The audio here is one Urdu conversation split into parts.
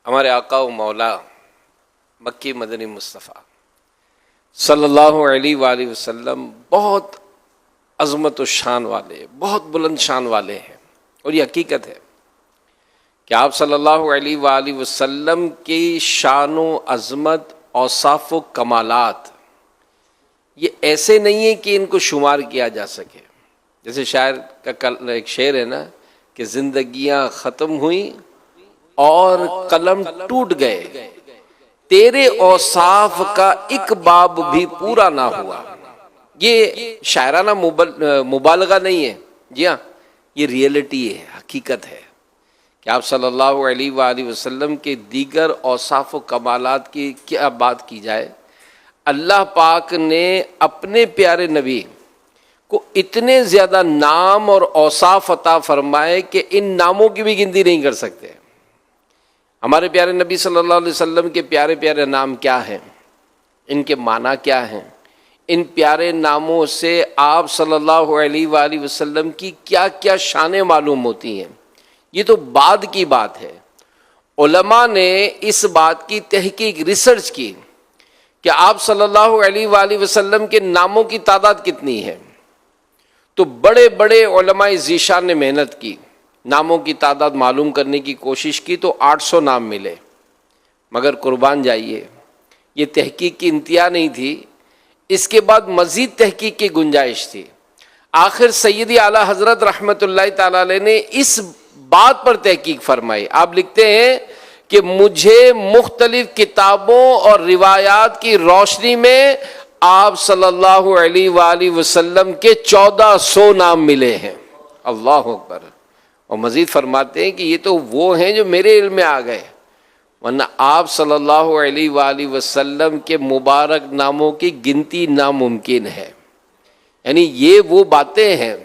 ہمارے آقا و مولا مکی مدنی مصطفیٰ صلی اللہ علیہ وآلہ وسلم بہت عظمت و شان والے، بہت بلند شان والے ہیں، اور یہ حقیقت ہے کہ آپ صلی اللہ علیہ وآلہ وسلم کی شان و عظمت، اوصاف و کمالات یہ ایسے نہیں ہیں کہ ان کو شمار کیا جا سکے۔ جیسے شاعر کا ایک شعر ہے نا کہ زندگیاں ختم ہوئیں اور قلم ٹوٹ گئے، تیرے اوصاف کا ایک باب بھی پورا نہ ہوا۔ یہ شاعرانہ مبالغہ نہیں ہے، جی ہاں، یہ ریئلٹی ہے، حقیقت ہے کہ آپ صلی اللہ علیہ وآلہ وسلم کے دیگر اوصاف و کمالات کی کیا بات کی جائے۔ اللہ پاک نے اپنے پیارے نبی کو اتنے زیادہ نام اور اوصاف عطا فرمائے کہ ان ناموں کی بھی گنتی نہیں کر سکتے۔ ہمارے پیارے نبی صلی اللہ علیہ وسلم کے پیارے پیارے نام کیا ہیں، ان کے معنی کیا ہیں، ان پیارے ناموں سے آپ صلی اللہ علیہ وآلہ وسلم کی کیا کیا شانیں معلوم ہوتی ہیں، یہ تو بعد کی بات ہے۔ علماء نے اس بات کی تحقیق، ریسرچ کی کہ آپ صلی اللہ علیہ وآلہ وسلم کے ناموں کی تعداد کتنی ہے، تو بڑے بڑے علماء ذیشان نے محنت کی، ناموں کی تعداد معلوم کرنے کی کوشش کی تو 800 نام ملے، مگر قربان جائیے یہ تحقیق کی انتہا نہیں تھی، اس کے بعد مزید تحقیق کی گنجائش تھی۔ آخر سیدی اعلیٰ حضرت رحمت اللہ تعالی علیہ نے اس بات پر تحقیق فرمائی۔ آپ لکھتے ہیں کہ مجھے مختلف کتابوں اور روایات کی روشنی میں آپ صلی اللہ علیہ وآلہ وسلم کے 1400 نام ملے ہیں۔ اللہ اکبر۔ اور مزید فرماتے ہیں کہ یہ تو وہ ہیں جو میرے علم میں آ گئے، ورنہ آپ صلی اللہ علیہ وآلہ وسلم کے مبارک ناموں کی گنتی ناممکن ہے۔ یعنی یہ وہ باتیں ہیں،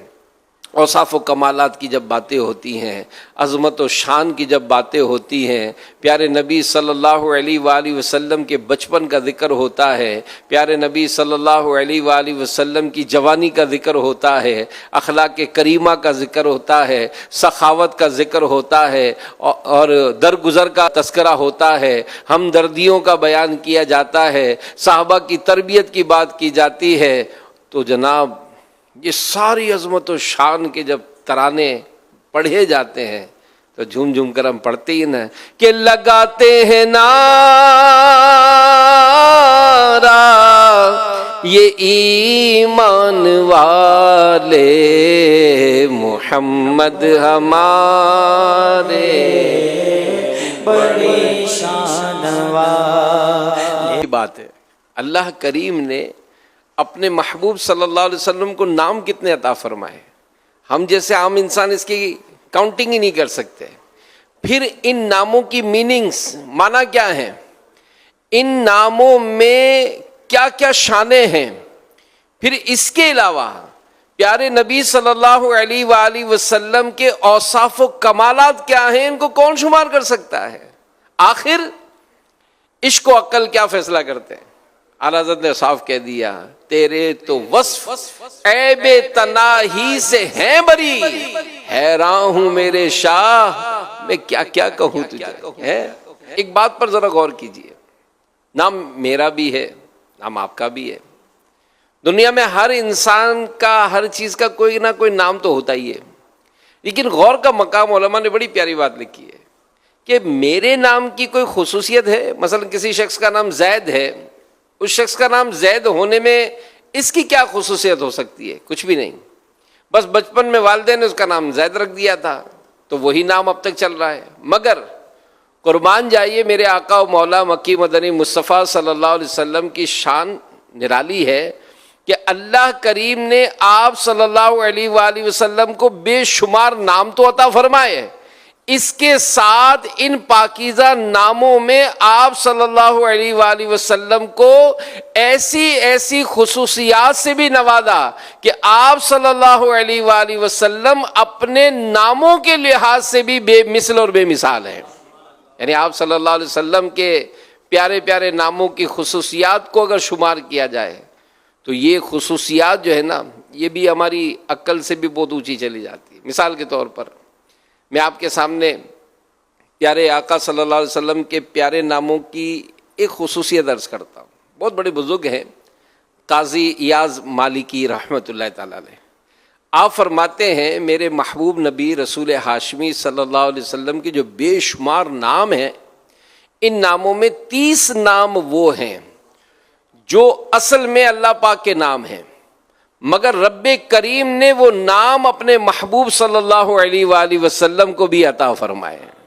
اوصاف و کمالات کی جب باتیں ہوتی ہیں، عظمت و شان کی جب باتیں ہوتی ہیں، پیارے نبی صلی اللہ علیہ وآلہ وسلم کے بچپن کا ذکر ہوتا ہے، پیارے نبی صلی اللہ علیہ وآلہ وسلم کی جوانی کا ذکر ہوتا ہے، اخلاق کریمہ کا ذکر ہوتا ہے، سخاوت کا ذکر ہوتا ہے، اور درگزر کا تذکرہ ہوتا ہے، ہمدردیوں کا بیان کیا جاتا ہے، صحابہ کی تربیت کی بات کی جاتی ہے، تو جناب یہ ساری عظمت و شان کے جب ترانے پڑھے جاتے ہیں تو جھوم جھوم کر ہم پڑھتے ہی نا کہ لگاتے ہیں نعرہ یہ ایمان والے محمد ہمارے بڑی شان والے۔ بات ہے اللہ کریم نے اپنے محبوب صلی اللہ علیہ وسلم کو نام کتنے عطا فرمائے، ہم جیسے عام انسان اس کی کاؤنٹنگ ہی نہیں کر سکتے۔ پھر ان ناموں کی میننگز، معنی کیا ہیں، ان ناموں میں کیا کیا شانیں ہیں، پھر اس کے علاوہ پیارے نبی صلی اللہ علیہ وآلہ وسلم کے اوصاف و کمالات کیا ہیں، ان کو کون شمار کر سکتا ہے۔ آخر عشق و عقل کیا فیصلہ کرتے ہیں۔ اعلیٰ حضرت نے صاف کہہ دیا تیرے تو وصف عیب تناہی سے ہیں بری، حیران ہوں میرے شاہ میں کیا کیا کہوں تجھے۔ ایک بات پر ذرا غور کیجئے، نام میرا بھی ہے، نام آپ کا بھی ہے، دنیا میں ہر انسان کا، ہر چیز کا کوئی نہ کوئی نام تو ہوتا ہی ہے، لیکن غور کا مقام علماء نے بڑی پیاری بات لکھی ہے کہ میرے نام کی کوئی خصوصیت ہے۔ مثلا کسی شخص کا نام زید ہے، اس شخص کا نام زید ہونے میں اس کی کیا خصوصیت ہو سکتی ہے؟ کچھ بھی نہیں، بس بچپن میں والدین نے اس کا نام زید رکھ دیا تھا تو وہی نام اب تک چل رہا ہے۔ مگر قربان جائیے میرے آقا و مولا مکی مدنی مصطفیٰ صلی اللہ علیہ وسلم کی شان نرالی ہے کہ اللہ کریم نے آپ صلی اللہ علیہ وآلہ وسلم کو بے شمار نام تو عطا فرمائے، اس کے ساتھ ان پاکیزہ ناموں میں آپ صلی اللہ علیہ وآلہ وسلم کو ایسی ایسی خصوصیات سے بھی نوازا کہ آپ صلی اللہ علیہ وآلہ وسلم اپنے ناموں کے لحاظ سے بھی بے مثل اور بے مثال ہیں۔ یعنی آپ صلی اللہ علیہ وسلم کے پیارے پیارے ناموں کی خصوصیات کو اگر شمار کیا جائے تو یہ خصوصیات جو ہے نا، یہ بھی ہماری عقل سے بھی بہت اونچی چلی جاتی ہے۔ مثال کے طور پر میں آپ کے سامنے پیارے آقا صلی اللہ علیہ وسلم کے پیارے ناموں کی ایک خصوصیت عرض کرتا ہوں. بہت بڑے بزرگ ہیں قاضی ایاز مالکی رحمۃ اللہ تعالی علیہ. آپ فرماتے ہیں میرے محبوب نبی رسول ہاشمی صلی اللہ علیہ وسلم کے جو بے شمار نام ہیں، ان ناموں میں 30 نام وہ ہیں جو اصل میں اللہ پاک کے نام ہیں، مگر رب کریم نے وہ نام اپنے محبوب صلی اللہ علیہ وآلہ وسلم کو بھی عطا فرمائے ہیں.